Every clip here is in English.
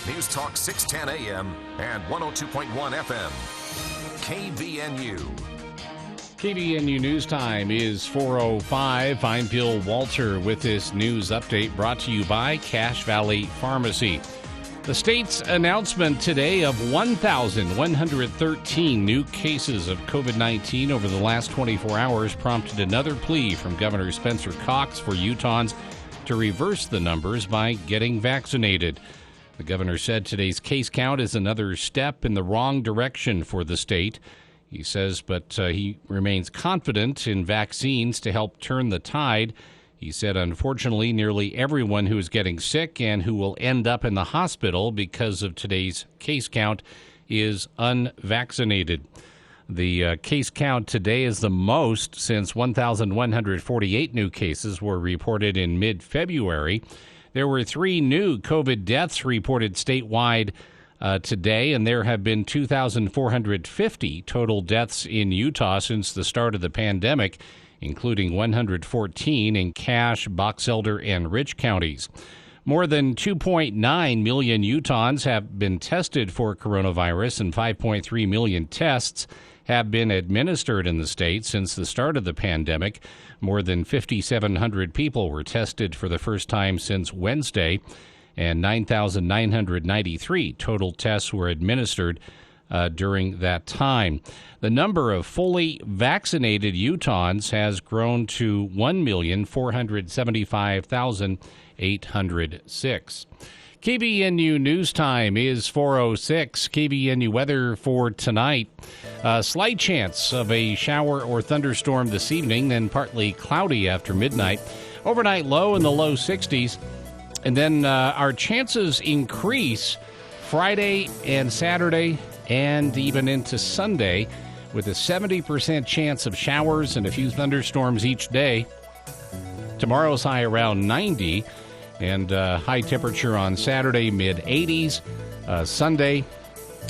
News Talk 610 AM and 102.1 FM. KVNU. KVNU News Time is 4:05. I'm Bill Walter with this news update brought to you by Cache Valley Pharmacy. The state's announcement today of 1,113 new cases of COVID-19 over the last 24 hours prompted another plea from Governor Spencer Cox for Utahns to reverse the numbers by getting vaccinated. The governor said today's case count is another step in the wrong direction for the state. He says, but he remains confident in vaccines to help turn the tide. He said, unfortunately, nearly everyone who is getting sick and who will end up in the hospital because of today's case count is unvaccinated. The case count today is the most since 1,148 new cases were reported in mid-February. There were 3 new COVID deaths reported statewide today, and there have been 2,450 total deaths in Utah since the start of the pandemic, including 114 in Cache, Box Elder, and Rich counties. More than 2.9 million Utahns have been tested for coronavirus, and 5.3 million tests have been administered in the state since the start of the pandemic. More than 5,700 people were tested for the first time since Wednesday, and 9,993 total tests were administered during that time. The number of fully vaccinated Utahns has grown to 1,475,806. KVNU News Time is 4:06. KVNU weather for tonight. Slight chance of a shower or thunderstorm this evening, then partly cloudy after midnight. Overnight low in the low 60s. And then our chances increase Friday and Saturday and even into Sunday with a 70% chance of showers and a few thunderstorms each day. Tomorrow's high around 90. And high temperature on Saturday, mid-80s. Sunday,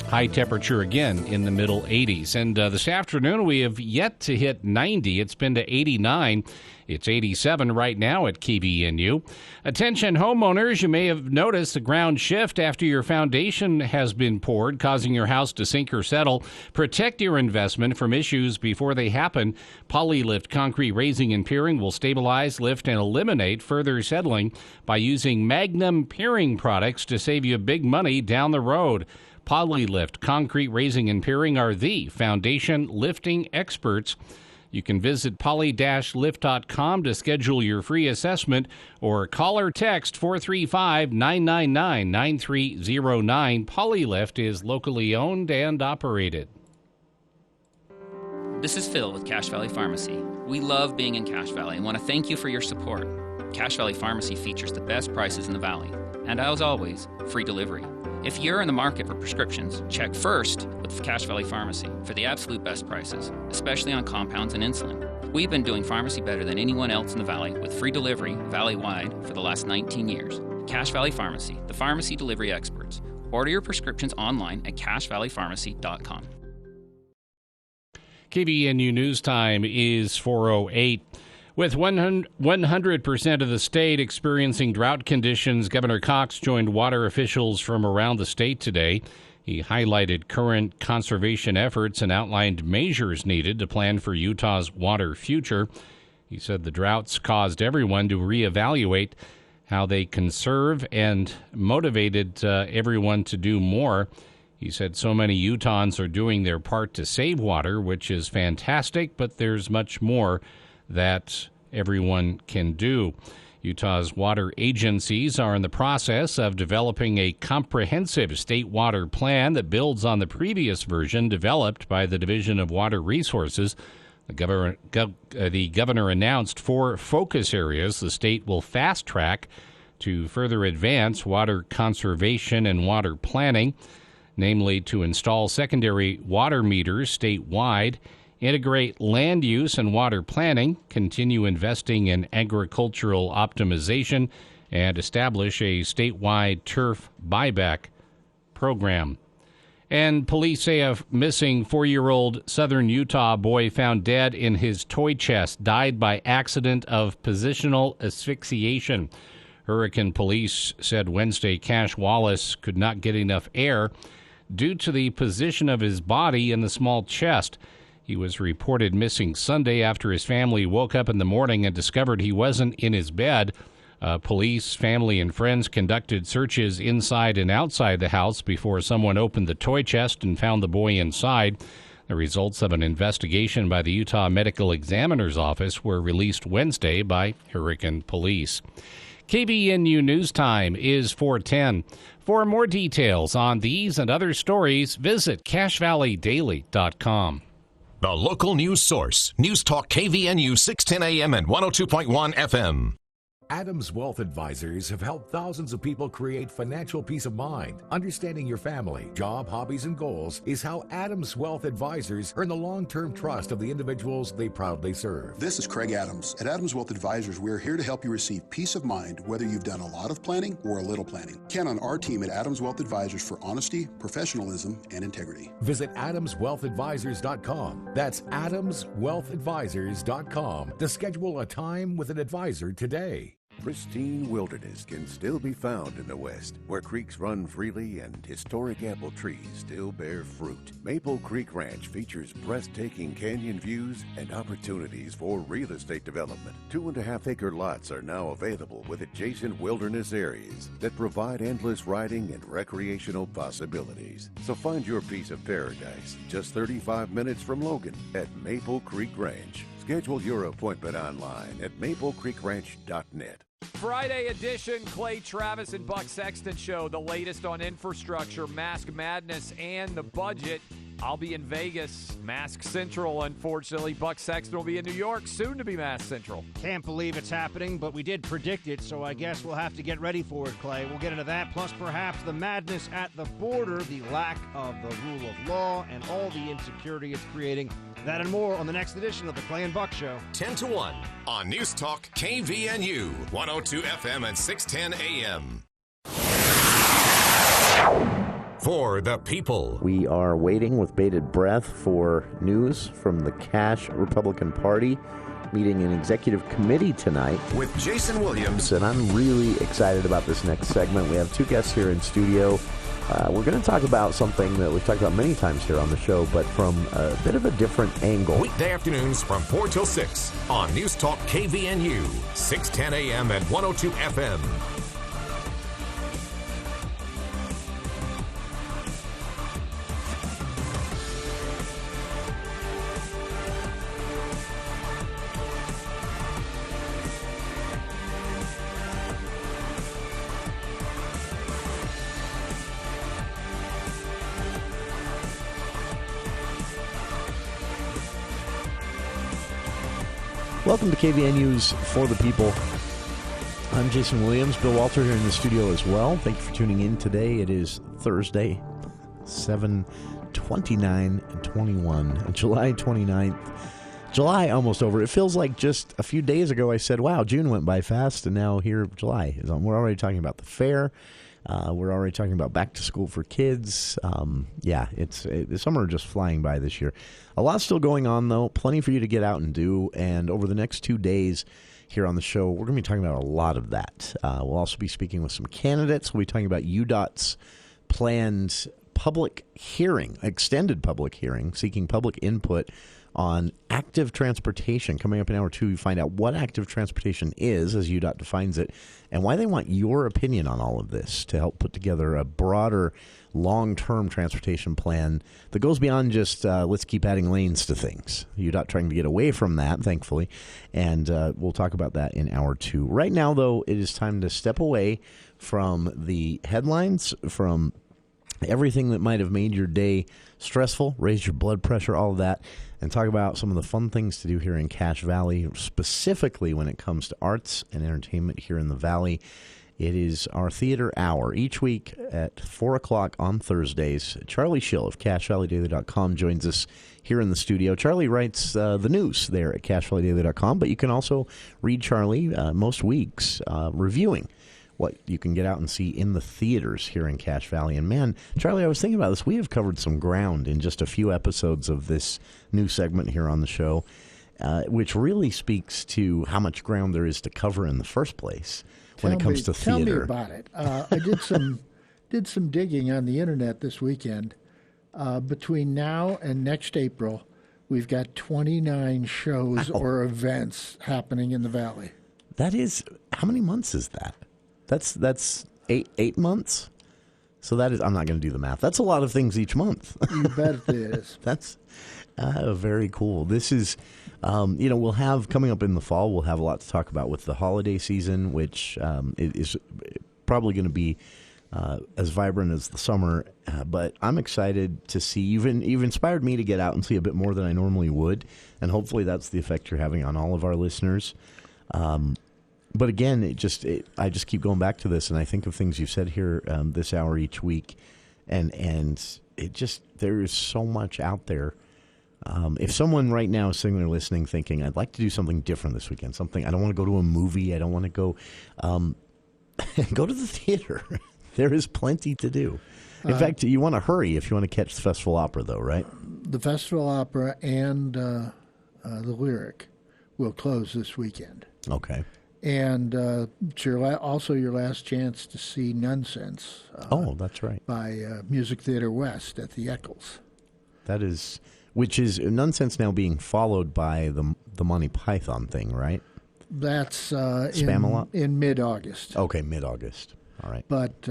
high temperature again in the middle 80s. And this afternoon, we have yet to hit 90. It's been to 89. It's 87 right now at KVNU. Attention homeowners, you may have noticed the ground shift after your foundation has been poured, causing your house to sink or settle. Protect your investment from issues before they happen. Polylift concrete raising and piering will stabilize, lift, and eliminate further settling by using Magnum piering products to save you big money down the road. Polylift concrete raising and piering are the foundation lifting experts. You can visit poly-lift.com to schedule your free assessment or call or text 435-999-9309. Polylift is locally owned and operated. This is Phil with Cache Valley Pharmacy. We love being in Cache Valley and want to thank you for your support. Cache Valley Pharmacy features the best prices in the valley, and as always, free delivery. If you're in the market for prescriptions, check first with Cache Valley Pharmacy for the absolute best prices, especially on compounds and insulin. We've been doing pharmacy better than anyone else in the valley with free delivery valley-wide for the last 19 years. Cache Valley Pharmacy, the pharmacy delivery experts. Order your prescriptions online at cachevalleypharmacy.com. KVNU News Time is 4:08. With 100% of the state experiencing drought conditions, Governor Cox joined water officials from around the state today. He highlighted current conservation efforts and outlined measures needed to plan for Utah's water future. He said the droughts caused everyone to reevaluate how they conserve and motivated everyone to do more. He said so many Utahns are doing their part to save water, which is fantastic, but there's much more that everyone can do. Utah's water agencies are in the process of developing a comprehensive state water plan that builds on the previous version developed by the Division of Water Resources. The governor announced 4 focus areas the state will fast track to further advance water conservation and water planning, namely to install secondary water meters statewide, integrate land use and water planning, continue investing in agricultural optimization, and establish a statewide turf buyback program. And police say a missing 4-year-old southern Utah boy found dead in his toy chest died by accident of positional asphyxiation. Hurricane police said Wednesday Cash Wallace could not get enough air due to the position of his body in the small chest. He was reported missing Sunday after his family woke up in the morning and discovered he wasn't in his bed. Police, family, and friends conducted searches inside and outside the house before someone opened the toy chest and found the boy inside. The results of an investigation by the Utah Medical Examiner's Office were released Wednesday by Hurricane Police. KVNU News Time is 4:10. For more details on these and other stories, visit CashValleyDaily.com. The local news source. News Talk KVNU 610 AM and 102.1 FM. Adams Wealth Advisors have helped thousands of people create financial peace of mind. Understanding your family, job, hobbies, and goals is how Adams Wealth Advisors earn the long-term trust of the individuals they proudly serve. This is Craig Adams. At Adams Wealth Advisors, we're here to help you receive peace of mind, whether you've done a lot of planning or a little planning. Count on our team at Adams Wealth Advisors for honesty, professionalism, and integrity. Visit AdamsWealthAdvisors.com. That's AdamsWealthAdvisors.com to schedule a time with an advisor today. Pristine wilderness can still be found in the West, where creeks run freely and historic apple trees still bear fruit. Maple Creek Ranch features breathtaking canyon views and opportunities for real estate development. 2.5-acre lots are now available with adjacent wilderness areas that provide endless riding and recreational possibilities. So find your piece of paradise just 35 minutes from Logan at Maple Creek Ranch. Schedule your appointment online at maplecreekranch.net. Friday edition, Clay Travis and Buck Sexton Show, the latest on infrastructure, Mask Madness, and the budget. I'll be in Vegas, Mask Central, unfortunately. Buck Sexton will be in New York, soon to be Mask Central. Can't believe it's happening, but we did predict it, so I guess we'll have to get ready for it, Clay. We'll get into that, plus perhaps the madness at the border, the lack of the rule of law, and all the insecurity it's creating. That and more on the next edition of the Clay and Buck Show. 10 to 1 on News Talk KVNU, 102 FM and 610 AM. For the people. We are waiting with bated breath for news from the Cash Republican Party meeting an executive committee tonight. With Jason Williams. And I'm really excited about this next segment. We have two guests here in studio. We're going to talk about something that we've talked about many times here on the show, but from a bit of a different angle. Weekday afternoons from 4 till 6 on News Talk KVNU, 610 AM and 102 FM. Welcome to KVNU's For the People. I'm Jason Williams. Bill Walter here in the studio as well. Thank you for tuning in today. It is Thursday, 7/29/21, July 29th. July almost over. It feels like just a few days ago I said, wow, June went by fast, and now here July is on. We're already talking about the fair. We're already talking about back to school for kids. The summer just flying by this year. A lot still going on, though. Plenty for you to get out and do. And over the next 2 days here on the show, we're going to be talking about a lot of that. We'll also be speaking with some candidates. We'll be talking about UDOT's planned public hearing, extended public hearing, seeking public input on active transportation. Coming up in hour 2, you find out what active transportation is, as UDOT defines it, and why they want your opinion on all of this to help put together a broader, long-term transportation plan that goes beyond just let's keep adding lanes to things. UDOT trying to get away from that, thankfully, and we'll talk about that in hour 2. Right now, though, it is time to step away from the headlines, from everything that might have made your day stressful, raised your blood pressure, all of that, and talk about some of the fun things to do here in Cache Valley, specifically when it comes to arts and entertainment here in the Valley. It is our theater hour. Each week at 4 o'clock on Thursdays, Charlie Schill of CashValleyDaily.com joins us here in the studio. Charlie writes the news there at CashValleyDaily.com, but you can also read Charlie most weeks reviewing what you can get out and see in the theaters here in Cache Valley. And man, Charlie, I was thinking about this. We have covered some ground in just a few episodes of this new segment here on the show, which really speaks to how much ground there is to cover in the first place. when it comes to Tell me theater. about it. I did some digging on the internet this weekend. Between now and next April, we've got 29 shows or events happening in the Valley. That is, how many months is that? That's eight months? So that is, I'm not going to do the math. That's a lot of things each month. You bet it is. That's very cool. This is, we'll have, coming up in the fall, we'll have a lot to talk about with the holiday season, which is probably going to be as vibrant as the summer. But I'm excited to see, you've inspired me to get out and see a bit more than I normally would. And hopefully that's the effect you're having on all of our listeners. But again, I just keep going back to this, and I think of things you've said here this hour each week, and it just, there is so much out there. If someone right now is sitting there listening, thinking, "I'd like to do something different this weekend," I don't want to go to a movie, I don't want to go, go to the theater. There is plenty to do. In fact, you want to hurry if you want to catch the Festival Opera, though, right? The Festival Opera and the Lyric will close this weekend. Okay. And it's also your last chance to see Nunsense. That's right. By Music Theater West at the Eccles. That is, which is Nunsense now being followed by the Monty Python thing, right? That's Spamalot? In mid-August. Okay, mid-August. All right. But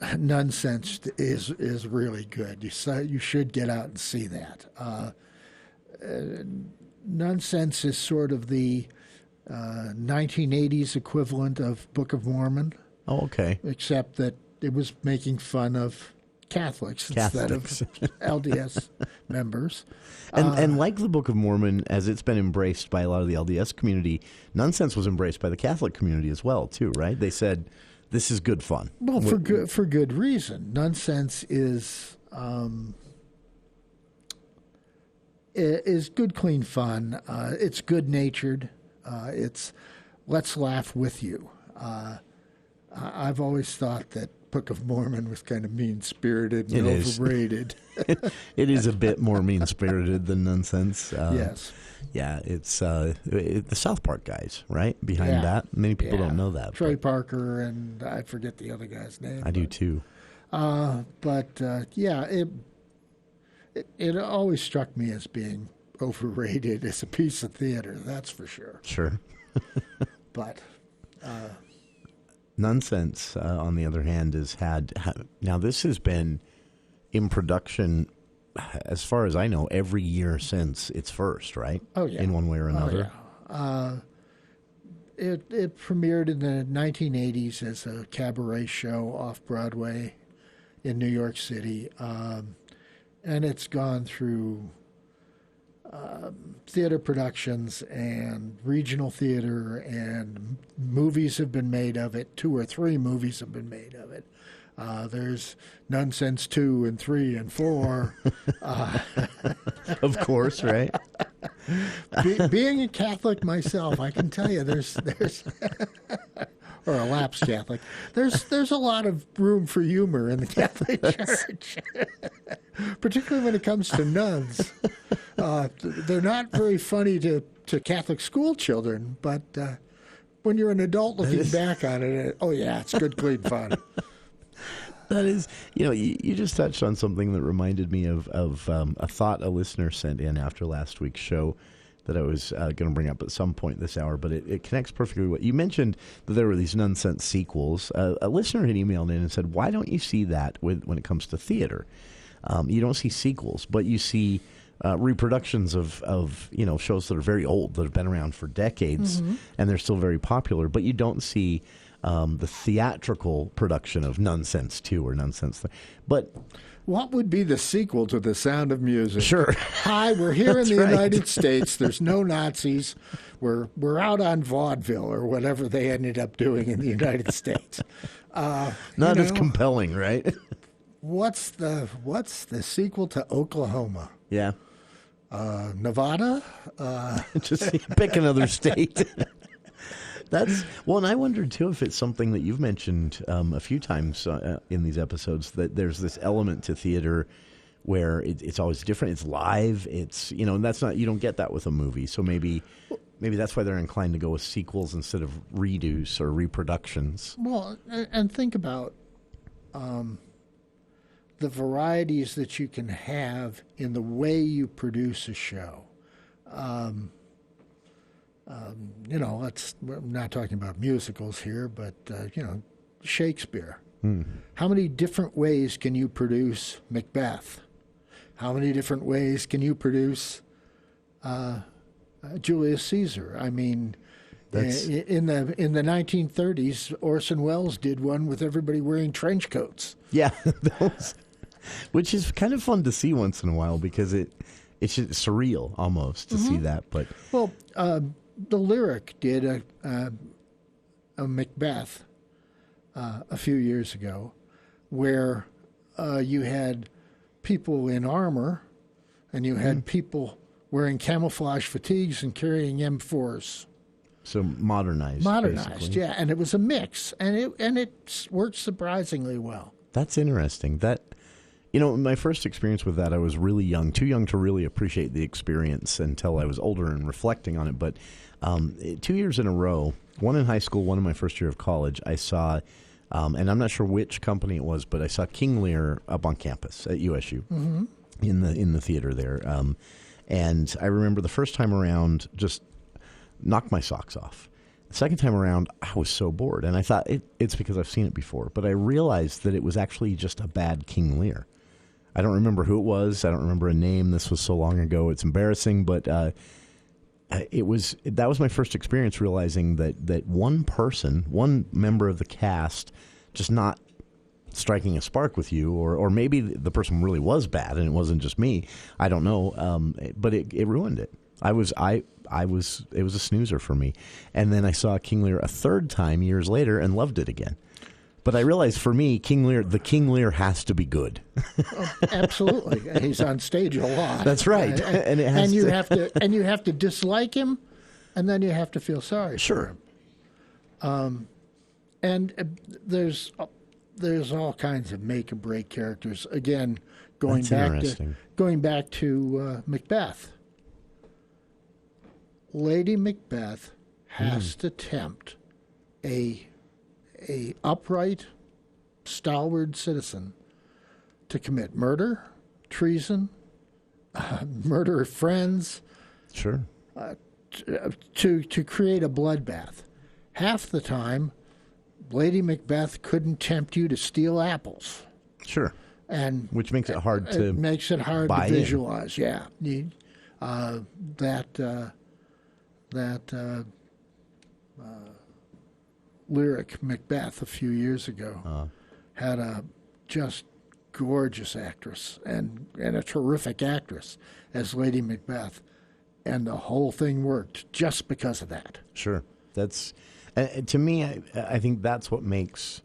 Nunsense is really good. You should get out and see that. Nunsense is sort of the 1980s equivalent of Book of Mormon. Oh, okay. Except that it was making fun of Catholics. Instead of LDS members. And like the Book of Mormon, as it's been embraced by a lot of the LDS community, Nunsense was embraced by the Catholic community as well, too, right? They said, this is good fun. Well, for good reason. Nunsense is good, clean fun. It's good-natured. It's let's laugh with you. I've always thought that Book of Mormon was kind of mean-spirited and overrated. It is a bit more mean-spirited than Nunsense. Yes. Yeah, it's the South Park guys, right? Behind that. Many people don't know that. Trey Parker, and I forget the other guy's name. I do too. It always struck me as being overrated as a piece of theater, that's for sure. Sure. But Nunsense, on the other hand, now this has been in production, as far as I know, every year since its first, right? Oh, yeah. In one way or another. Oh, yeah. It premiered in the 1980s as a cabaret show off Broadway in New York City. And it's gone through theater productions and regional theater, and movies have been made of it. 2 or 3 movies have been made of it. There's Nunsense 2 and 3 and 4. Of course, right? Being a Catholic myself, I can tell you there's or a lapsed Catholic, there's a lot of room for humor in the Catholic Church, particularly when it comes to nuns. They're not very funny to Catholic school children, but when you're an adult looking back on it, it's good, clean fun. That is, you just touched on something that reminded me of a thought a listener sent in after last week's show that I was going to bring up at some point this hour, but it connects perfectly with what you mentioned, that there were these Nunsense sequels. A listener had emailed in and said, why don't you see that when it comes to theater? You don't see sequels, but you see reproductions of shows that are very old, that have been around for decades, and they're still very popular, but you don't see the theatrical production of Nunsense 2 or Nunsense 3. But what would be the sequel to The Sound of Music? Sure. Hi, we're here in the United States. There's no Nazis. We're out on vaudeville or whatever they ended up doing in the United States. Not as compelling, right? What's the sequel to Oklahoma? Yeah. Nevada? Just pick another state. And I wondered too if it's something that you've mentioned a few times in these episodes, that there's this element to theater where it's always different. It's live. It's and that's not, you don't get that with a movie. So maybe maybe that's why they're inclined to go with sequels instead of redos or reproductions. Well, and think about the varieties that you can have in the way you produce a show. We're not talking about musicals here, but, Shakespeare. How many different ways can you produce Macbeth? How many different ways can you produce Julius Caesar? I mean, in the 1930s, Orson Welles did one with everybody wearing trench coats. Yeah, which is kind of fun to see once in a while because it's just surreal almost to see that. But the Lyric did a Macbeth a few years ago, where you had people in armor, and you had people wearing camouflage fatigues and carrying M4s. So modernized, basically. Yeah, and it was a mix, and it worked surprisingly well. That's interesting. My first experience with that, I was really young, too young to really appreciate the experience until I was older and reflecting on it. But 2 years in a row, one in high school, one in my first year of college, I saw, and I'm not sure which company it was, but I saw King Lear up on campus at USU in the theater there. And I remember the first time around, just knocked my socks off. The second time around, I was so bored, and I thought it's because I've seen it before. But I realized that it was actually just a bad King Lear. I don't remember who it was. I don't remember a name. This was so long ago. It's embarrassing, but that was my first experience realizing that one person, one member of the cast, just not striking a spark with you, or maybe the person really was bad and it wasn't just me. I don't know, but it ruined it. It was a snoozer for me. And then I saw King Lear a third time years later and loved it again. But I realized for me, the King Lear has to be good. Absolutely, he's on stage a lot. That's right, and you have to dislike him, and then you have to feel sorry for him. And there's all kinds of make or break characters. Again, going back to Macbeth. Lady Macbeth has to tempt a upright, stalwart citizen to commit murder, treason, murder of friends, to create a bloodbath. Half the time, Lady Macbeth couldn't tempt you to steal apples. Sure, and which makes it hard to visualize. Yeah, Lyric Macbeth a few years ago had a just gorgeous actress and a terrific actress as Lady Macbeth, and the whole thing worked just because of that. Sure, that's to me. I think that's what makes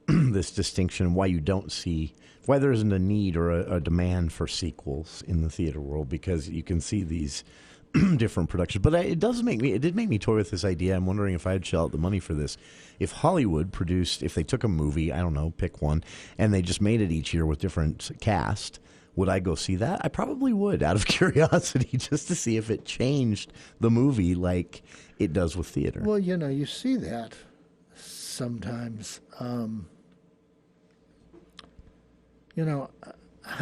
this distinction, why you don't see, why there isn't a need or a demand for sequels in the theater world, because you can see these different productions. But it did make me toy with this idea. I'm wondering if I'd shell out the money for this. If Hollywood produced, if they took a movie, I don't know, pick one, and they just made it each year with different cast, would I go see that? I probably would, out of curiosity, just to see if it changed the movie like it does with theater. Well, you see that sometimes. How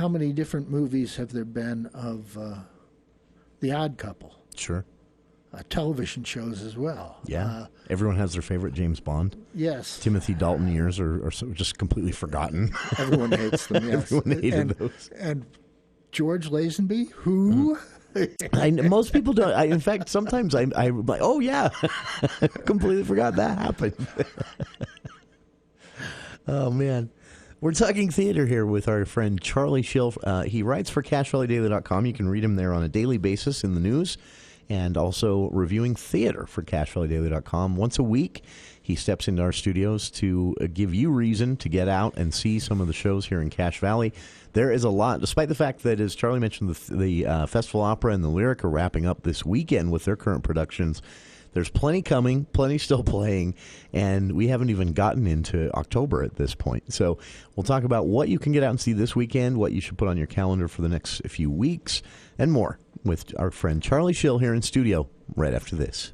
many different movies have there been of The Odd Couple? Sure. Television shows as well. Yeah. Everyone has their favorite James Bond. Yes. Timothy Dalton years are just completely forgotten. Everyone hates them, yes. Everyone hated those. And George Lazenby, who... most people don't. In fact, sometimes I'm like, oh, yeah. Completely forgot that happened. Oh, man. We're talking theater here with our friend Charlie Schill. He writes for CashValleyDaily.com. You can read him there on a daily basis in the news, and also reviewing theater for CashValleyDaily.com. Once a week, he steps into our studios to give you reason to get out and see some of the shows here in Cache Valley. There is a lot, despite the fact that, as Charlie mentioned, the Festival Opera and the Lyric are wrapping up this weekend with their current productions. there's plenty coming, plenty still playing, and we haven't even gotten into October at this point. So we'll talk about what you can get out and see this weekend, what you should put on your calendar for the next few weeks, and more with our friend Charlie Schill here in studio right after this.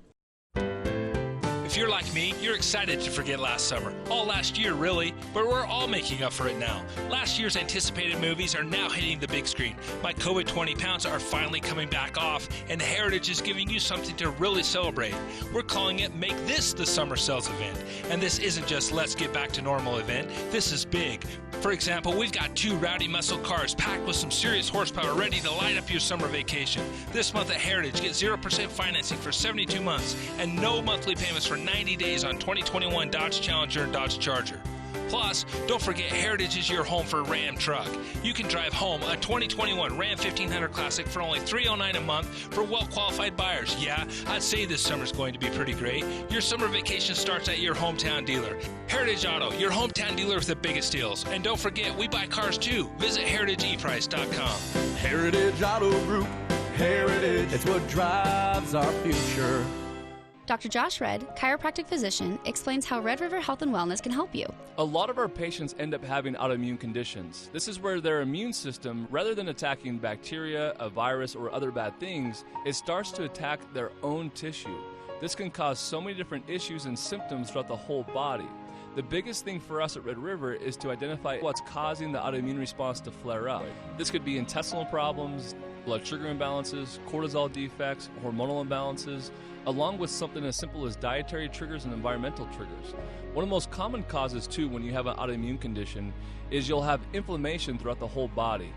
If you're like me, you're excited to forget last summer. All last year, really, but we're all making up for it now. Last year's anticipated movies are now hitting the big screen. My COVID 20 pounds are finally coming back off, and Heritage is giving you something to really celebrate. We're calling it Make This the Summer Sales Event. And this isn't just Let's Get Back to Normal event. This is big. For example, we've got 2 rowdy muscle cars packed with some serious horsepower ready to light up your summer vacation. This month at Heritage, get 0% financing for 72 months and no monthly payments for 90 days on 2021 Dodge Challenger and Dodge Charger. Plus, don't forget Heritage is your home for Ram truck. You can drive home a 2021 Ram 1500 Classic for only $309 a month for well-qualified buyers. Yeah, I'd say this summer's going to be pretty great. Your summer vacation starts at your hometown dealer. Heritage Auto, your hometown dealer with the biggest deals. And don't forget, we buy cars too. Visit heritageeprice.com. Heritage Auto Group. Heritage, it's what drives our future. Dr. Josh Red, chiropractic physician, explains how Red River Health and Wellness can help you. A lot of our patients end up having autoimmune conditions. This is where their immune system, rather than attacking bacteria, a virus, or other bad things, it starts to attack their own tissue. This can cause so many different issues and symptoms throughout the whole body. The biggest thing for us at Red River is to identify what's causing the autoimmune response to flare up. This could be intestinal problems, blood sugar imbalances, cortisol defects, hormonal imbalances, along with something as simple as dietary triggers and environmental triggers. One of the most common causes, too, when you have an autoimmune condition is you'll have inflammation throughout the whole body.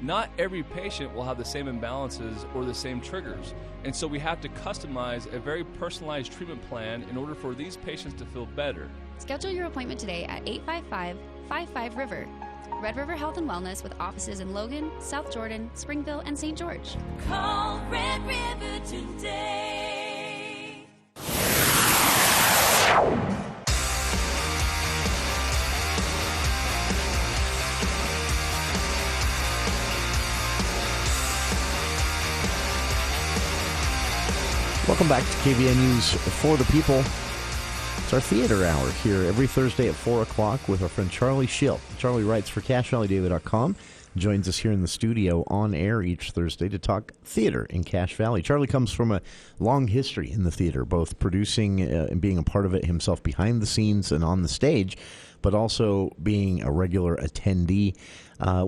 Not every patient will have the same imbalances or the same triggers, and so we have to customize a very personalized treatment plan in order for these patients to feel better. Schedule your appointment today at 855-55-RIVER. Red River Health and Wellness with offices in Logan, South Jordan, Springville, and St. George. Call Red River today. Welcome back to KVN News for the People. It's our theater hour here every Thursday at 4 o'clock with our friend Charlie Schill. Charlie writes for CashValleyDaily.com, joins us here in the studio on air each Thursday to talk theater in Cache Valley. Charlie comes from a long history in the theater, both producing and being a part of it himself behind the scenes and on the stage, but also being a regular attendee.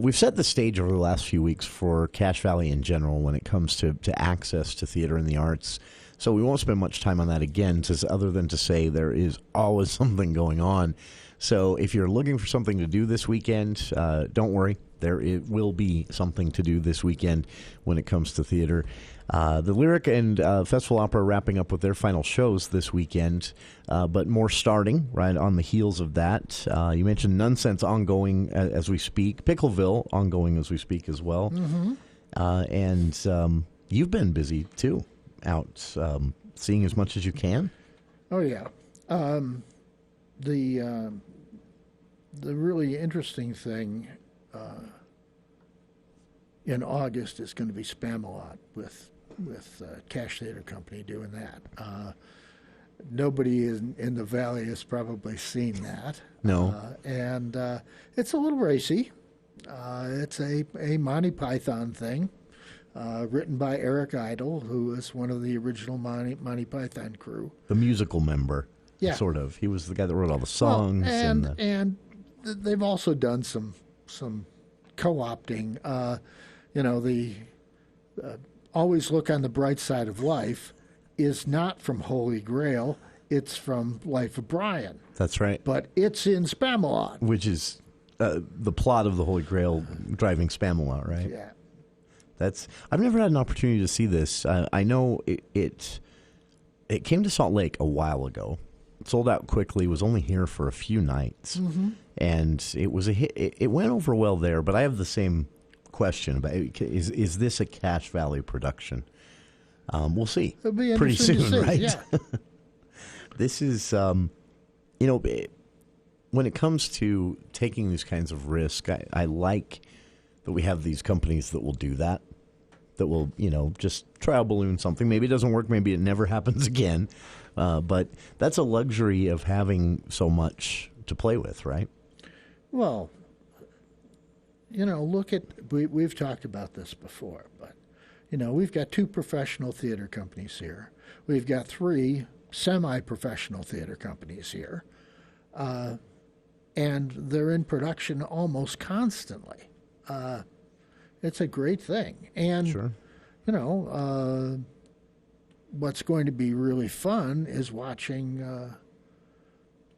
We've set the stage over the last few weeks for Cache Valley in general when it comes to access to theater and the arts. So we won't spend much time on that again, other than to say there is always something going on. So if you're looking for something to do this weekend, don't worry. It will be something to do this weekend when it comes to theater. The Lyric and Festival Opera wrapping up with their final shows this weekend, but more starting right on the heels of that. You mentioned Nunsense ongoing as we speak. Pickleville ongoing as we speak as well. Mm-hmm. And you've been busy, too, out seeing as much as you can. Oh, yeah. The really interesting thing in August is going to be Spamalot with Cache Theater Company doing that. Nobody in the Valley has probably seen that. No. And it's a little racy. It's a Monty Python thing. Written by Eric Idle, who is one of the original Monty Python crew. The musical member, yeah. Sort of. He was the guy that wrote all the songs. Well, and they've also done some co-opting. The Always Look on the Bright Side of Life is not from Holy Grail. It's from Life of Brian. That's right. But it's in Spamalot. Which is the plot of the Holy Grail driving Spamalot, right? Yeah. I've never had an opportunity to see this. I know it came to Salt Lake a while ago. It sold out quickly. Was only here for a few nights, mm-hmm. and it was a hit. It went over well there. But I have the same question about is this a Cache Valley production? We'll see. It'll be pretty soon, to see. right? Yeah. This is when it comes to taking these kinds of risks, I like that we have these companies that will do that. that will, just trial balloon something. Maybe it doesn't work. Maybe it never happens again. But that's a luxury of having so much to play with, right? Well, look at, we've talked about this before, but, we've got 2 professional theater companies here. We've got 3 semi-professional theater companies here. And they're in production almost constantly. It's a great thing. And, sure. What's going to be really fun is watching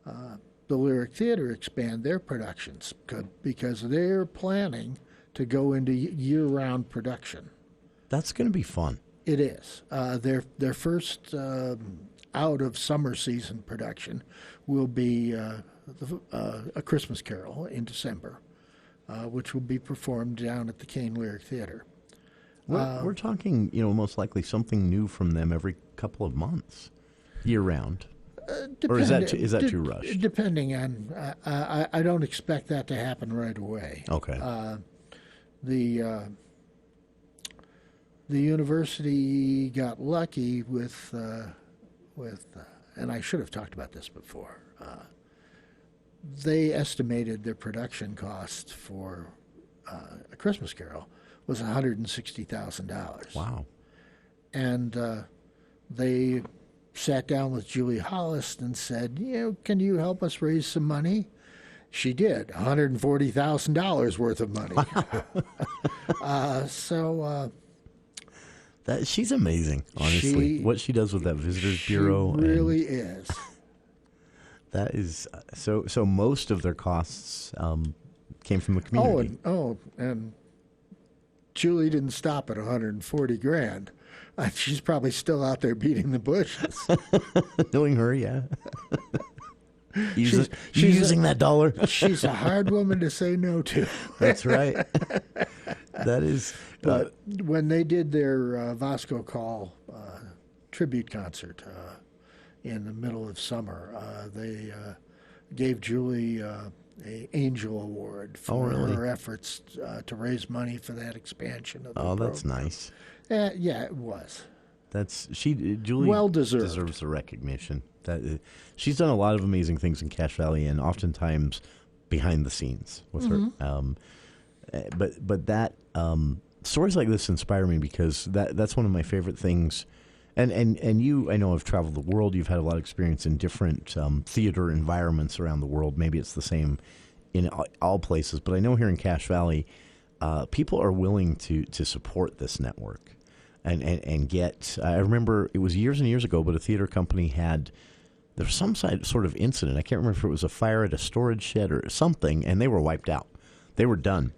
the Lyric Theater expand their productions because they're planning to go into year-round production. That's going to be fun. It is. Their first out of summer season production will be A Christmas Carol in December, which will be performed down at the Kane Lyric Theater. We're talking, most likely something new from them every couple of months, year-round. Or is that too rushed? Depending on, I don't expect that to happen right away. Okay. The university got lucky with, and I should have talked about this before. They estimated their production cost for A Christmas Carol was $160,000. Wow. And they sat down with Julie Hollis and said, can you help us raise some money? She did, $140,000 worth of money. She's amazing, honestly. What she does with that Visitors Bureau. She really is. That is, so most of their costs came from the community. And Julie didn't stop at $140,000. She's probably still out there beating the bushes. Knowing her, yeah. She's using that dollar. She's a hard woman to say no to. That's right. That is. But when they did their Vasco Call tribute concert in the middle of summer, they gave Julie an Angel Award for her efforts to raise money for that expansion of the program. That's nice. Yeah, it was. Julie well deserved. Deserves the recognition. She's done a lot of amazing things in Cache Valley, and oftentimes behind the scenes with her. But that stories like this inspire me because that's one of my favorite things. And you, I know, have traveled the world. You've had a lot of experience in different theater environments around the world. Maybe it's the same in all places, but I know here in Cache Valley, people are willing to support this network and get. I remember it was years and years ago, but a theater company there was some sort of incident. I can't remember if it was a fire at a storage shed or something, and they were wiped out. They were done.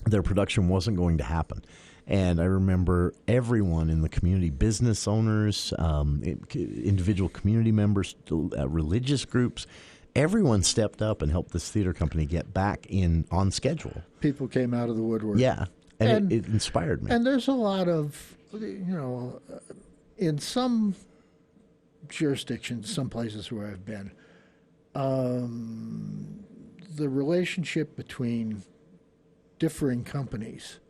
Their production wasn't going to happen. And I remember everyone in the community, business owners, individual community members, religious groups, everyone stepped up and helped this theater company get back on schedule. People came out of the woodwork. Yeah, and it inspired me. And there's a lot of, in some jurisdictions, some places where I've been, the relationship between differing companies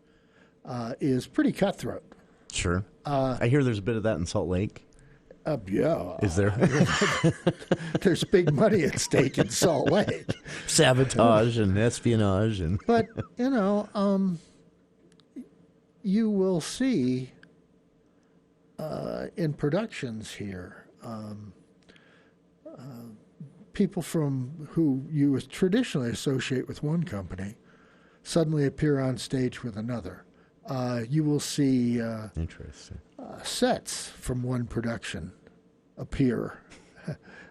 is pretty cutthroat. Sure. I hear there's a bit of that in Salt Lake. Yeah. Is there? There's big money at stake in Salt Lake. Sabotage and espionage. But, you will see in productions here people from who you would traditionally associate with one company suddenly appear on stage with another. You will see interesting sets from one production appear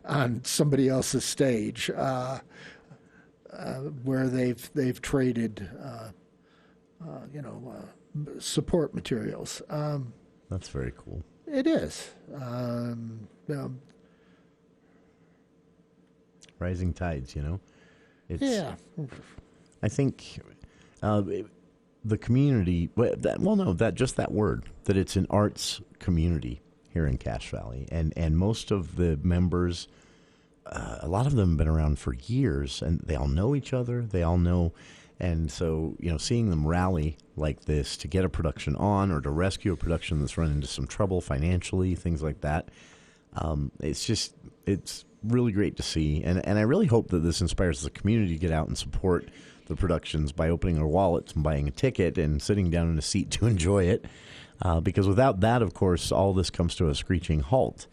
on somebody else's stage where they've traded support materials. That's very cool. It is. Rising tides, Yeah. I think the community, just that word, that it's an arts community here in Cache Valley. And most of the members, a lot of them have been around for years, and they all know each other. They all know, And so, seeing them rally like this to get a production on or to rescue a production that's run into some trouble financially, things like that, it's really great to see. And I really hope that this inspires the community to get out and support the productions by opening their wallets and buying a ticket and sitting down in a seat to enjoy it. Because without that, of course, all this comes to a screeching halt.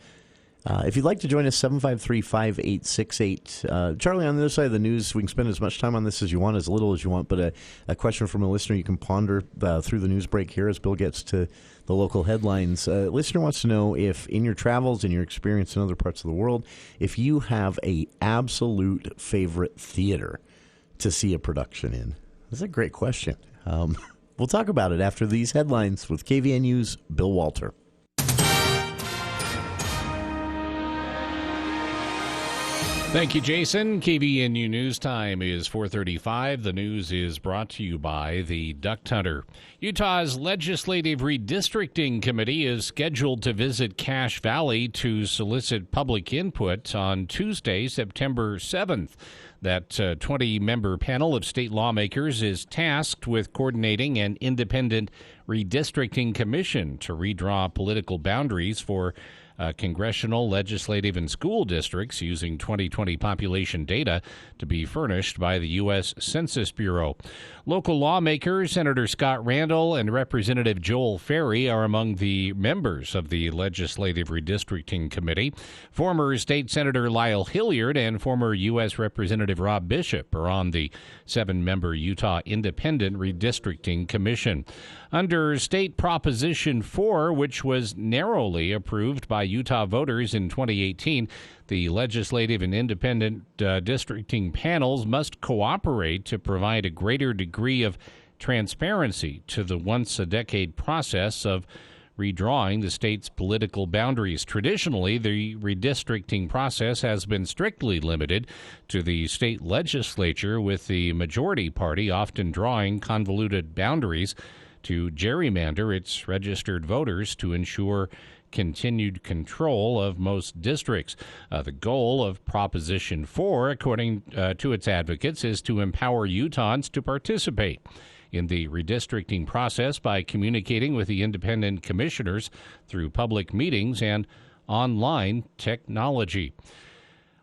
If you'd like to join us, 753-5868. Charlie, on the other side of the news, we can spend as much time on this as you want, as little as you want, but a question from a listener you can ponder through the news break here as Bill gets to the local headlines. A listener wants to know if, in your travels and your experience in other parts of the world, if you have a absolute favorite theater to see a production in. That's a great question. We'll talk about it after these headlines with KVNU's Bill Walter. Thank you, Jason. KVNU News Time is 4:35. The news is brought to you by the Duck Hunter. Utah's Legislative Redistricting Committee is scheduled to visit Cache Valley to solicit public input on Tuesday, September 7th. That 20-member panel of state lawmakers is tasked with coordinating an independent redistricting commission to redraw political boundaries for congressional, legislative, and school districts using 2020 population data to be furnished by the U.S. Census Bureau. Local lawmakers, Senator Scott Randall and Representative Joel Ferry, are among the members of the Legislative Redistricting Committee. Former State Senator Lyle Hilliard and former U.S. Representative Rob Bishop are on the 7-member Utah Independent Redistricting Commission. Under State Proposition 4, which was narrowly approved by Utah voters in 2018, the legislative and independent districting panels must cooperate to provide a greater degree of transparency to the once-a-decade process of redrawing the state's political boundaries. Traditionally, the redistricting process has been strictly limited to the state legislature, with the majority party often drawing convoluted boundaries to gerrymander its registered voters to ensure continued control of most districts. The goal of Proposition 4, according to its advocates, is to empower Utahns to participate in the redistricting process by communicating with the independent commissioners through public meetings and online technology.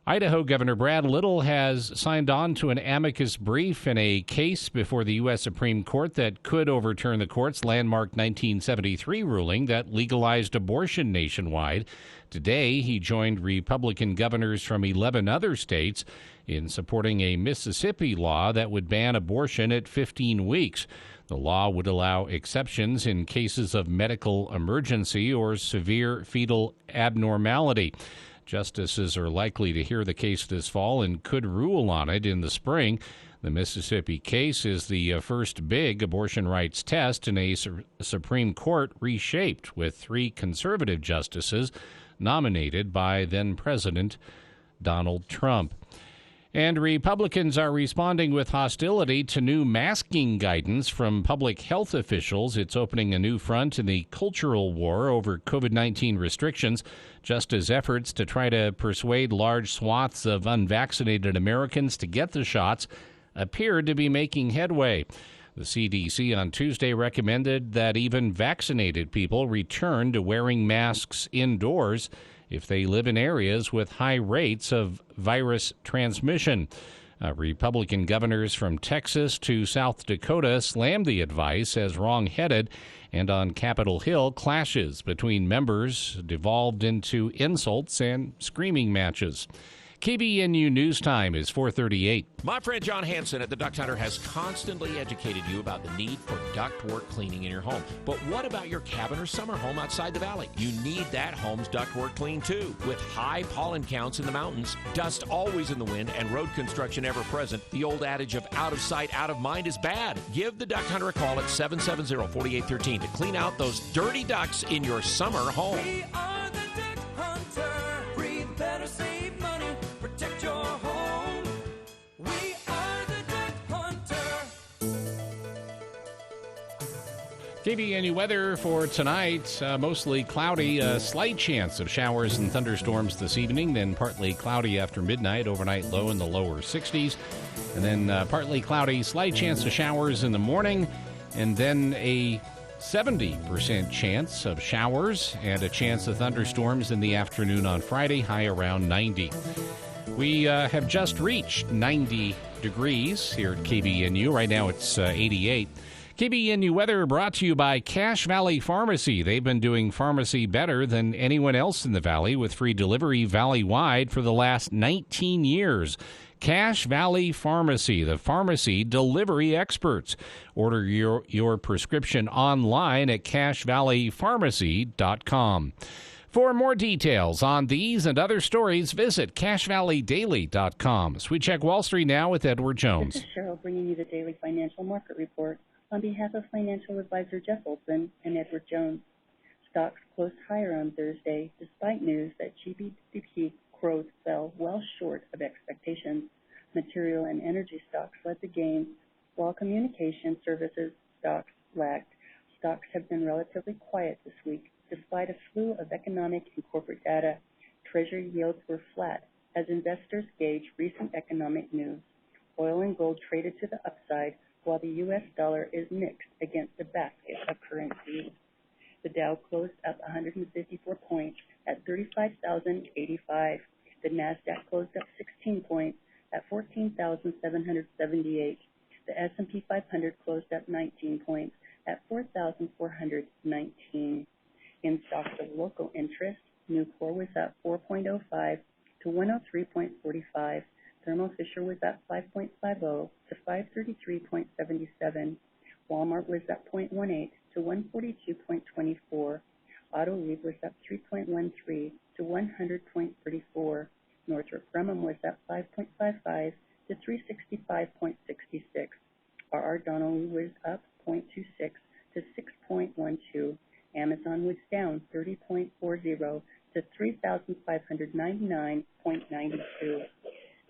Idaho Governor Brad Little has signed on to an amicus brief in a case before the U.S. Supreme Court that could overturn the court's landmark 1973 ruling that legalized abortion nationwide. Today, he joined Republican governors from 11 other states in supporting a Mississippi law that would ban abortion at 15 weeks. The law would allow exceptions in cases of medical emergency or severe fetal abnormality. Justices are likely to hear the case this fall and could rule on it in the spring. The Mississippi case is the first big abortion rights test in a Supreme Court reshaped, with 3 conservative justices nominated by then-President Donald Trump. And Republicans are responding with hostility to new masking guidance from public health officials. It's opening a new front in the cultural war over COVID-19 restrictions, just as efforts to try to persuade large swaths of unvaccinated Americans to get the shots appeared to be making headway. The CDC on Tuesday recommended that even vaccinated people return to wearing masks indoors if they live in areas with high rates of virus transmission. Republican governors from Texas to South Dakota slammed the advice as wrong-headed, and on Capitol Hill, clashes between members devolved into insults and screaming matches. KVNU News Time is 4:38. My friend John Hansen at the Duck Hunter has constantly educated you about the need for ductwork cleaning in your home. But what about your cabin or summer home outside the valley? You need that home's ductwork cleaned too. With high pollen counts in the mountains, dust always in the wind, and road construction ever present, the old adage of out of sight, out of mind is bad. Give the Duck Hunter a call at 770-4813 to clean out those dirty ducts in your summer home. We are the Duck Hunter. Breathe better, save money, protect your home. We are the Duck Hunter. KVNU weather for tonight, mostly cloudy, a slight chance of showers and thunderstorms this evening, then partly cloudy after midnight, overnight low in the lower 60s. And then partly cloudy, slight chance of showers in the morning, and then a 70% chance of showers and a chance of thunderstorms in the afternoon on Friday, high around 90. We have just reached 90 degrees here at KBNU. Right now it's 88. KBNU weather brought to you by Cache Valley Pharmacy. They've been doing pharmacy better than anyone else in the valley with free delivery valley-wide for the last 19 years. Cache Valley Pharmacy, the pharmacy delivery experts. Order your prescription online at cachevalleypharmacy.com. For more details on these and other stories, visit cachevalleydaily.com. So we check Wall Street now with Edward Jones. This is Cheryl bringing you the daily financial market report on behalf of financial advisor Jeff Olson and Edward Jones. Stocks closed higher on Thursday despite news that GDP growth fell well short of expectations. Material and energy stocks led the gains, while communication services stocks lagged. Stocks have been relatively quiet this week, despite a slew of economic and corporate data. Treasury yields were flat as investors gauge recent economic news. Oil and gold traded to the upside, while the U.S. dollar is mixed against a basket of currencies. The Dow closed up 154 points at 35,085. The NASDAQ closed up 16 points at 14,778. The S&P 500 closed up 19 points at 4,419. In stocks of local interest, Nucor was up 4.05 to 103.45. Thermo Fisher was up 5.50 to 533.77. Walmart was up 0.18 to 142.24. Autoliv was up 3.13 to 100.34. Northrop Grumman was up 5.55 to 365.66. R.R. Donnelley was up 0.26 to 6.12. Amazon was down 30.40 to 3,599.92.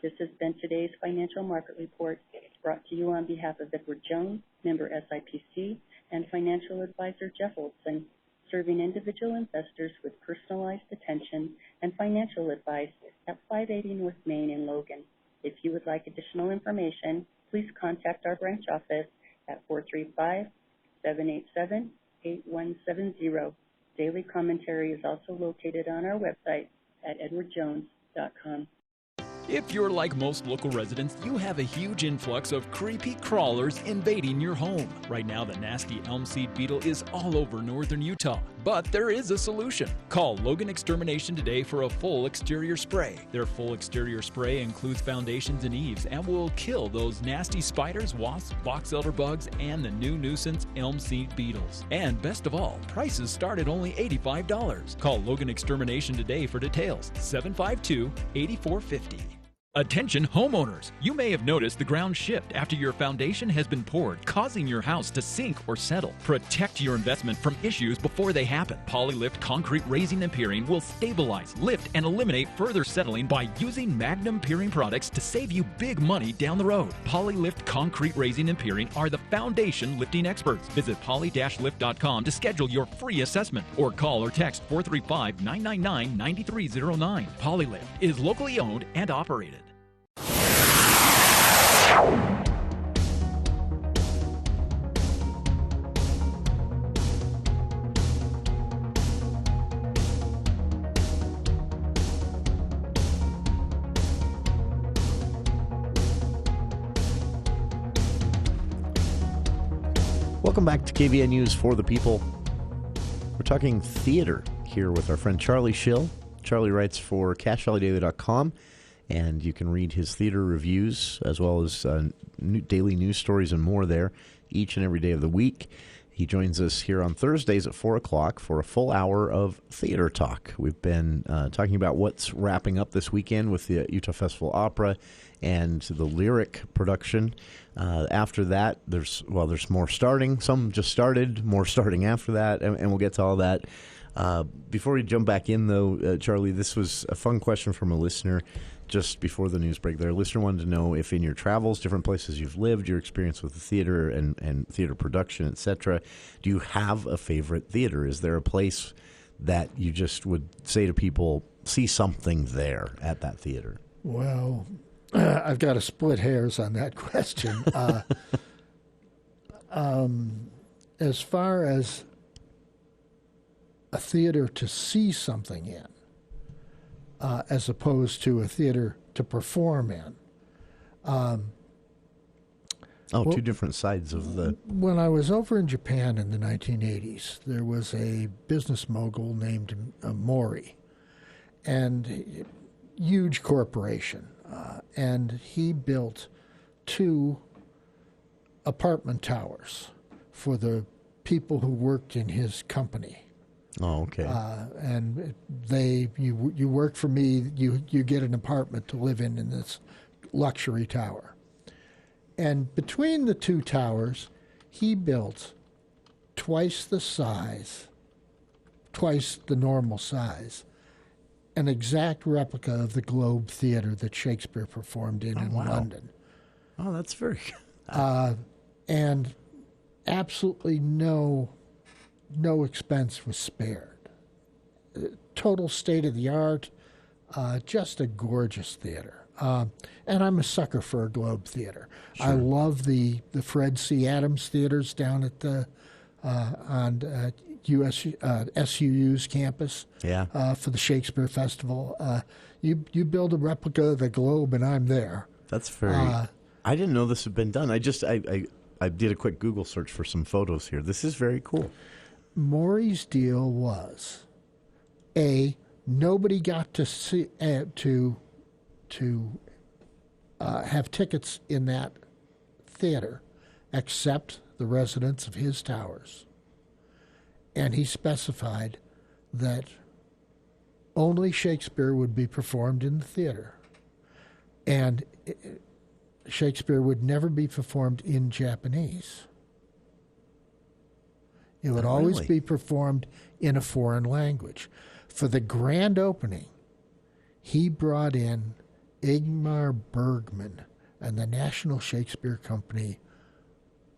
This has been today's financial market report, brought to you on behalf of Edward Jones, member SIPC, and financial advisor Jeff Olson, serving individual investors with personalized attention and financial advice at 580 North Main in Logan. If you would like additional information, please contact our branch office at 435-787-8170. Daily commentary is also located on our website at edwardjones.com. If you're like most local residents, you have a huge influx of creepy crawlers invading your home. Right now, the nasty elm seed beetle is all over northern Utah, but there is a solution. Call Logan Extermination today for a full exterior spray. Their full exterior spray includes foundations and eaves and will kill those nasty spiders, wasps, box elder bugs, and the new nuisance elm seed beetles. And best of all, prices start at only $85. Call Logan Extermination today for details. 752-8450. Attention homeowners! You may have noticed the ground shift after your foundation has been poured, causing your house to sink or settle. Protect your investment from issues before they happen. Polylift Concrete Raising and Piering will stabilize, lift, and eliminate further settling by using Magnum Piering products to save you big money down the road. Polylift Concrete Raising and Piering are the foundation lifting experts. Visit poly-lift.com to schedule your free assessment or call or text 435-999-9309. Polylift is locally owned and operated. Welcome back to KVN News for the People. We're talking theater here with our friend Charlie Schill. Charlie writes for CacheValleyDaily.com, and you can read his theater reviews as well as daily news stories and more there each and every day of the week. He joins us here on Thursdays at 4 o'clock for a full hour of theater talk. We've been talking about what's wrapping up this weekend with the Utah Festival Opera and the Lyric production. After that, there's more starting. Some just started, more starting after that, and we'll get to all that. Before we jump back in, though, Charlie, this was a fun question from a listener just before the news break there. A listener wanted to know if in your travels, different places you've lived, your experience with the theater and theater production, etc., do you have a favorite theater? Is there a place that you just would say to people, see something there at that theater? Well, I've got to split hairs on that question. As far as a theater to see something in, as opposed to a theater to perform in. Two different sides of the... When I was over in Japan in the 1980s, there was a business mogul named Mori, and huge corporation, and he built 2 apartment towers for the people who worked in his company. Oh, okay. And you work for me, you get an apartment to live in this luxury tower. And between the 2 towers, he built twice the normal size, an exact replica of the Globe Theatre that Shakespeare performed in London. Oh, that's very and absolutely no expense was spared. Total state-of-the-art, just a gorgeous theater. And I'm a sucker for a Globe Theater. Sure. I love the Fred C. Adams theaters down at the on SUU's campus. Yeah. For the Shakespeare Festival. You build a replica of the Globe, and I'm there. That's very. I didn't know this had been done. I did a quick Google search for some photos here. This is very cool. Maury's deal was, nobody got to see to have tickets in that theater except the residents of his towers. And he specified that only Shakespeare would be performed in the theater. And Shakespeare would never be performed in Japanese. It would always be performed in a foreign language. For the grand opening, he brought in Ingmar Bergman and the National Shakespeare Company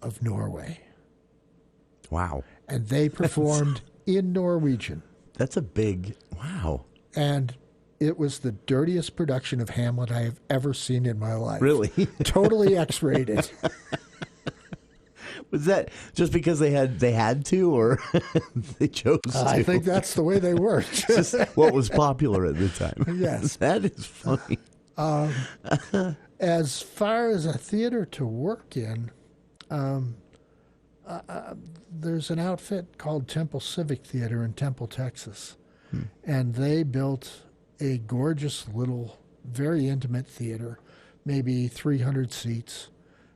of Norway. Wow. And they performed in Norwegian. That's a big, wow. And it was the dirtiest production of Hamlet I have ever seen in my life. Really? Totally X-rated. Was that just because they had to, or they chose to? I think that's the way they worked. Just what was popular at the time. Yes. That is funny. As far as a theater to work in, there's an outfit called Temple Civic Theater in Temple, Texas. And they built a gorgeous little, very intimate theater, maybe 300 seats,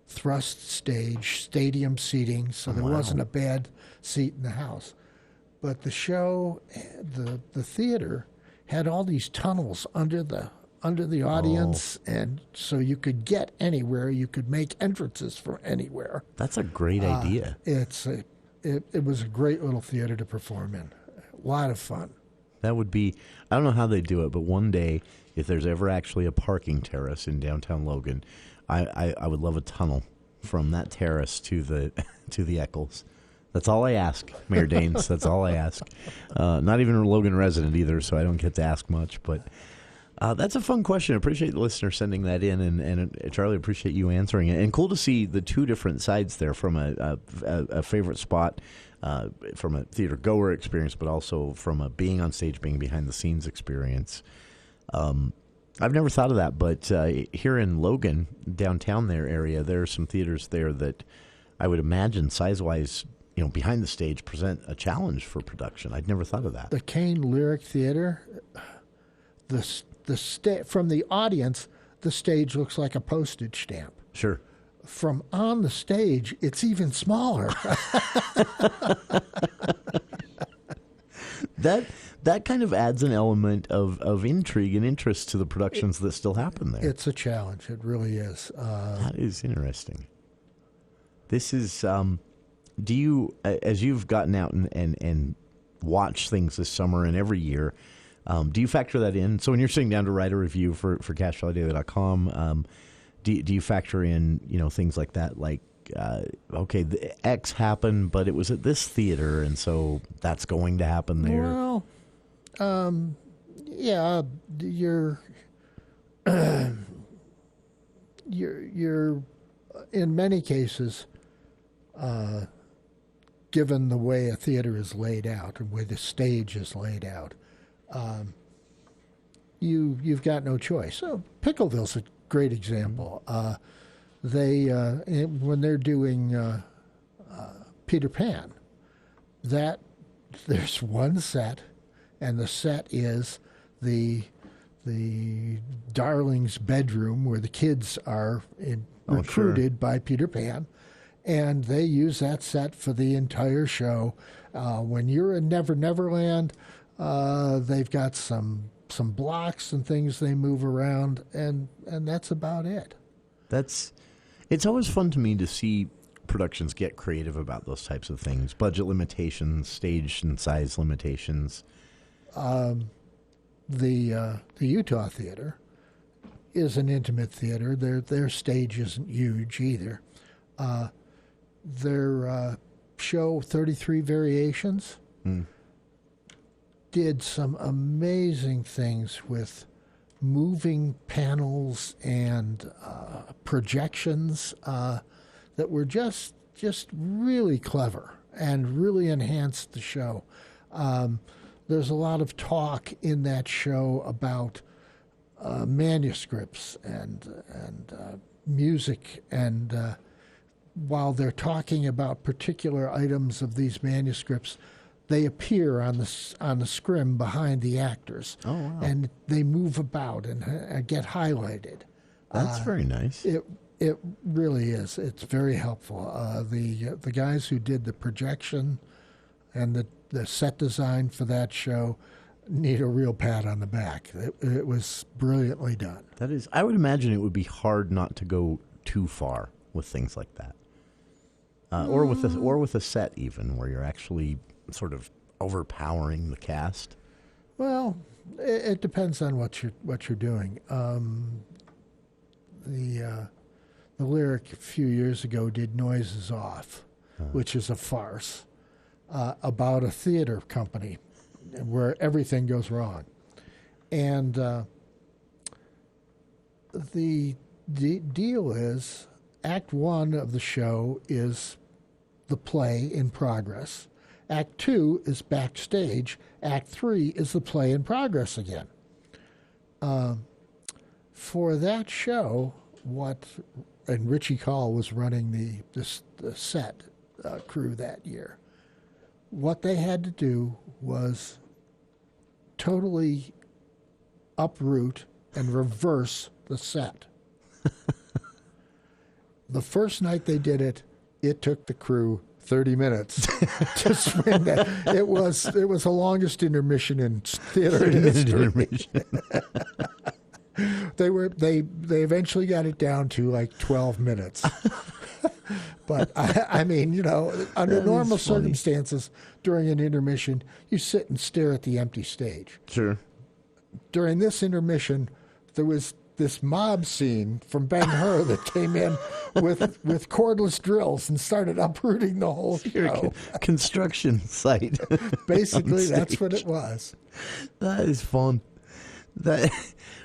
thrust stage, stadium seating, so there wasn't a bad seat in the house. But the show, the theater had all these tunnels under the audience, and so you could get anywhere. You could make entrances from anywhere. That's a great idea. It was a great little theater to perform in. A lot of fun. That would be, I don't know how they do it, but one day, if there's ever actually a parking terrace in downtown Logan, I would love a tunnel from that terrace to the Eccles. That's all I ask, Mayor Daines. That's all I ask. Not even a Logan resident either, so I don't get to ask much. But that's a fun question. I appreciate the listener sending that in, and Charlie, appreciate you answering it. And cool to see the 2 different sides there, from a favorite spot, from a theater goer experience, but also from a being on stage, being behind the scenes experience. I've never thought of that, but here in Logan, downtown there area, there are some theaters there that I would imagine size-wise, behind the stage, present a challenge for production. I'd never thought of that. The Kane Lyric Theater, from the audience, the stage looks like a postage stamp. Sure. From on the stage, it's even smaller. That kind of adds an element of intrigue and interest to the productions that still happen there. It's a challenge. It really is. That is interesting. This is, do you, as you've gotten out and watched things this summer and every year, do you factor that in? So when you're sitting down to write a review for CashValleyDaily.com, do you factor in, things like that, like, okay, the X happened, but it was at this theater, and so that's going to happen there? Well, yeah, you're in many cases, given the way a theater is laid out and the way the stage is laid out, you've got no choice. So Pickleville's a great example. When they're doing Peter Pan, there's one set, and the set is the Darling's bedroom where the kids are recruited by Peter Pan, and they use that set for the entire show. When you're in Never Never Land, they've got some blocks and things they move around, and that's about it. It's always fun to me to see productions get creative about those types of things. Budget limitations, stage and size limitations. The Utah Theater is an intimate theater. Their stage isn't huge either. Their show, 33 Variations, did some amazing things with moving panels and projections that were just really clever and really enhanced the show. There's a lot of talk in that show about manuscripts and music, and while they're talking about particular items of these manuscripts, they appear on the scrim behind the actors. Oh, wow. And they move about and get highlighted. That's very nice. It really is. It's very helpful. The guys who did the projection and the set design for that show need a real pat on the back. It was brilliantly done. That is. I would imagine it would be hard not to go too far with things like that, or with a set even where you're actually sort of overpowering the cast. Well, it depends on what you're doing. The Lyric a few years ago did Noises Off, which is a farce about a theater company where everything goes wrong. And the deal is Act 1 of the show is the play in progress. Act 2 is backstage. Act 3 is the play in progress again. For that show, and Richie Call was running the set crew that year, what they had to do was totally uproot and reverse the set. The first night they did it, it took the crew 30 minutes to swim that. It was the longest intermission in theater history. They eventually got it down to like 12 minutes. But I mean, under normal circumstances, during an intermission, you sit and stare at the empty stage. Sure. During this intermission, there was this mob scene from Ben-Hur that came in with cordless drills and started uprooting the whole show. Construction site. Basically, that's what it was. That is fun.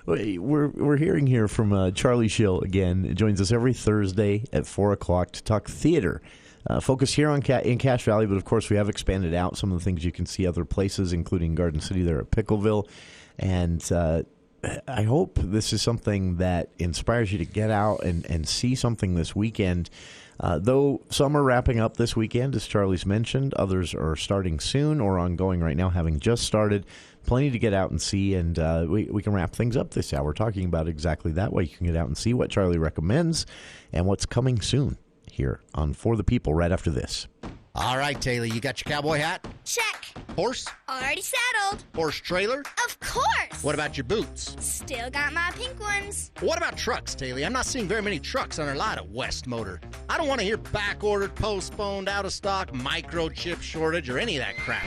We're hearing here from Charlie Schill again. It joins us every Thursday at 4 o'clock to talk theater. Focus here in Cache Valley, but of course we have expanded out some of the things you can see other places, including Garden City there at Pickleville. And I hope this is something that inspires you to get out and see something this weekend. Though some are wrapping up this weekend, as Charlie's mentioned, others are starting soon or ongoing right now, having just started. Plenty to get out and see, and we can wrap things up this hour talking about exactly that way. You can get out and see what Charlie recommends and what's coming soon here on For the People right after this. All right, Taylor, you got your cowboy hat? Check. Horse? Already saddled. Horse trailer? Of course. What about your boots? Still got my pink ones. What about trucks, Taylor? I'm not seeing very many trucks on our lot at West Motor. I don't want to hear back-ordered, postponed, out-of-stock, microchip shortage, or any of that crap.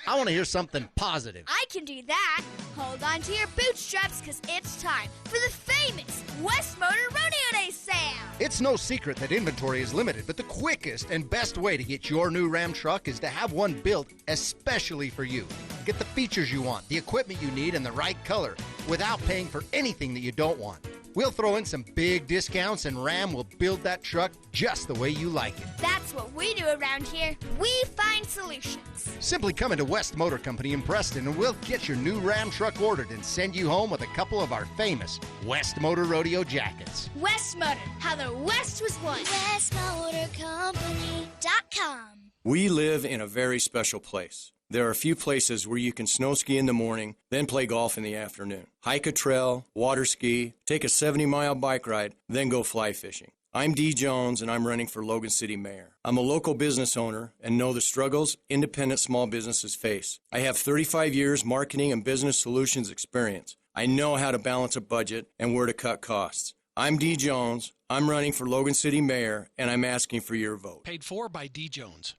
I want to hear something positive. I can do that. Hold on to your bootstraps, because it's time for the famous West Motor Rodeo Day sale. It's no secret that inventory is limited, but the quickest and best way to get your new Ram truck is to have one built especially for you. Get the features you want, the equipment you need, and the right color without paying for anything that you don't want. We'll throw in some big discounts, and Ram will build that truck just the way you like it. That's what we do around here. We find solutions. Simply come into West Motor Company in Preston, and we'll get your new Ram truck ordered and send you home with a couple of our famous West Motor Rodeo jackets. West Motor, how the West was won. WestMotorCompany.com. We live in a very special place. There are a few places where you can snow ski in the morning, then play golf in the afternoon. Hike a trail, water ski, take a 70-mile bike ride, then go fly fishing. I'm Dee Jones, and I'm running for Logan City Mayor. I'm a local business owner and know the struggles independent small businesses face. I have 35 years marketing and business solutions experience. I know how to balance a budget and where to cut costs. I'm Dee Jones. I'm running for Logan City Mayor, and I'm asking for your vote. Paid for by Dee Jones.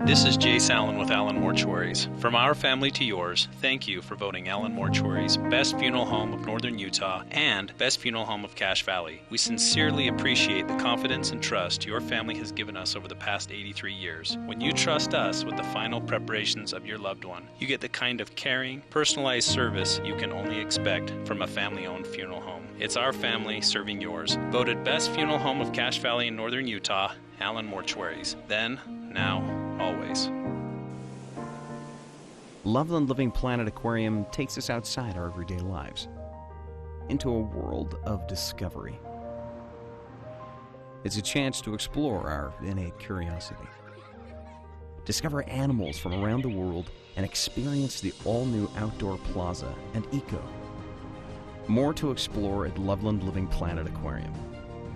This is Jace Allen with Allen Mortuaries. From our family to yours, thank you for voting Allen Mortuaries Best Funeral Home of Northern Utah and Best Funeral Home of Cache Valley. We sincerely appreciate the confidence and trust your family has given us over the past 83 years. When you trust us with the final preparations of your loved one, you get the kind of caring, personalized service you can only expect from a family-owned funeral home. It's our family serving yours. Voted Best Funeral Home of Cache Valley in Northern Utah, Allen Mortuaries. Then, now, always. Loveland Living Planet Aquarium takes us outside our everyday lives into a world of discovery. It's a chance to explore our innate curiosity, discover animals from around the world, and experience the all-new outdoor plaza and eco. More to explore at Loveland Living Planet Aquarium.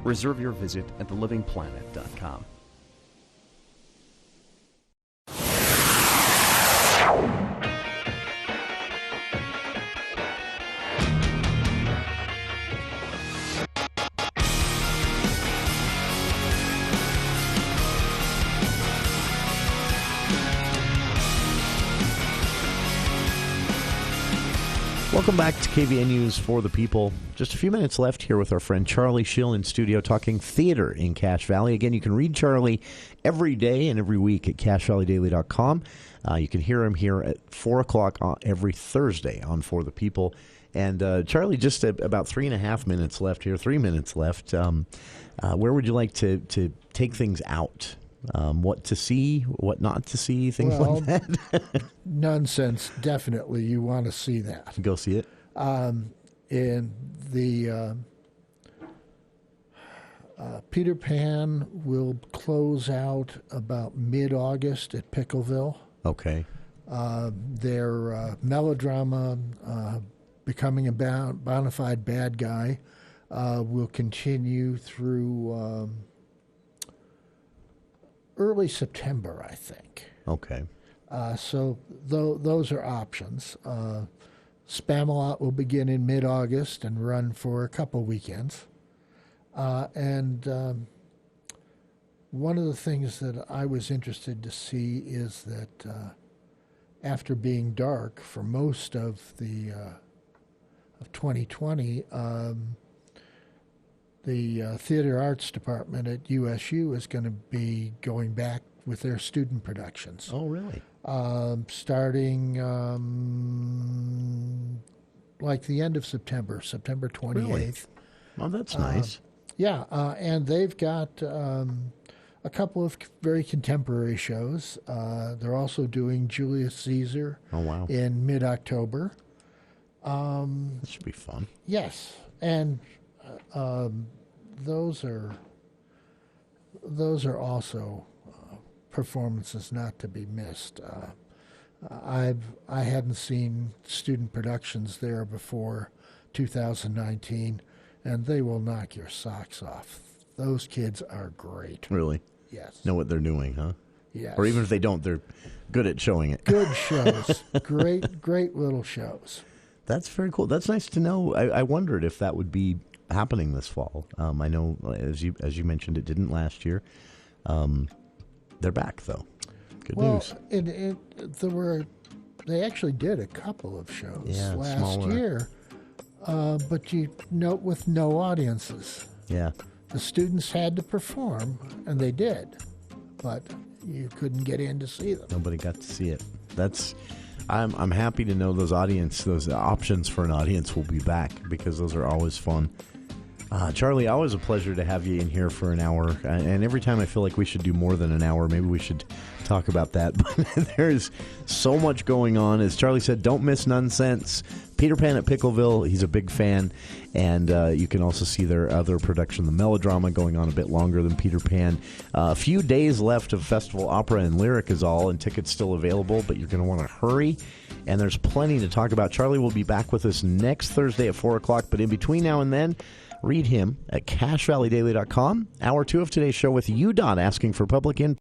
Reserve your visit at thelivingplanet.com. Welcome back to KVN News for the People. Just a few minutes left here with our friend Charlie Schill in studio talking theater in Cache Valley. Again, you can read Charlie every day and every week at CacheValleyDaily.com. You can hear him here at 4 o'clock every Thursday on For the People. And Charlie, just about 3.5 minutes left here, 3 minutes left. Where would you like to take things out? What to see, what not to see, things like that. Nunsense, definitely. You want to see that. Go see it. In the Peter Pan will close out about mid-August at Pickleville. Okay. Their melodrama, Becoming a Bona Fide Bad Guy, will continue through early September, I think. Okay. So those are options. Spamalot will begin in mid-August and run for a couple weekends. And one of the things that I was interested to see is that after being dark for most of the of 2020, the Theater Arts Department at USU is going to be going back with their student productions. Oh, really? Starting like the end of September 28th. Really? Well, that's nice. Yeah, and they've got a couple of very contemporary shows. They're also doing Julius Caesar in mid-October. That should be fun. Yes, and those are also performances not to be missed. I hadn't seen student productions there before 2019, and they will knock your socks off. Those kids are great. Really? Yes. Know what they're doing, huh? Yes. Or even if they don't, they're good at showing it. Good shows. Great little shows. That's very cool. That's nice to know. I wondered if that would be happening this fall. I know, as you mentioned, it didn't last year. They're back, though. Good news. They actually did a couple of shows last smaller. year, but with no audiences. Yeah. The students had to perform, and they did, but you couldn't get in to see them. Nobody got to see it. I'm happy to know those options for an audience will be back, because those are always fun. Charlie, always a pleasure to have you in here for an hour. And every time I feel like we should do more than an hour, maybe we should talk about that. But there's so much going on. As Charlie said, don't miss Nunsense. Peter Pan at Pickleville, he's a big fan. And you can also see their other production, The Melodrama, going on a bit longer than Peter Pan. A few days left of Festival Opera and Lyric is all, and tickets still available, but you're going to want to hurry. And there's plenty to talk about. Charlie will be back with us next Thursday at 4 o'clock. But in between now and then, read him at CashValleyDaily.com. Hour 2 of today's show with UDOT asking for public input.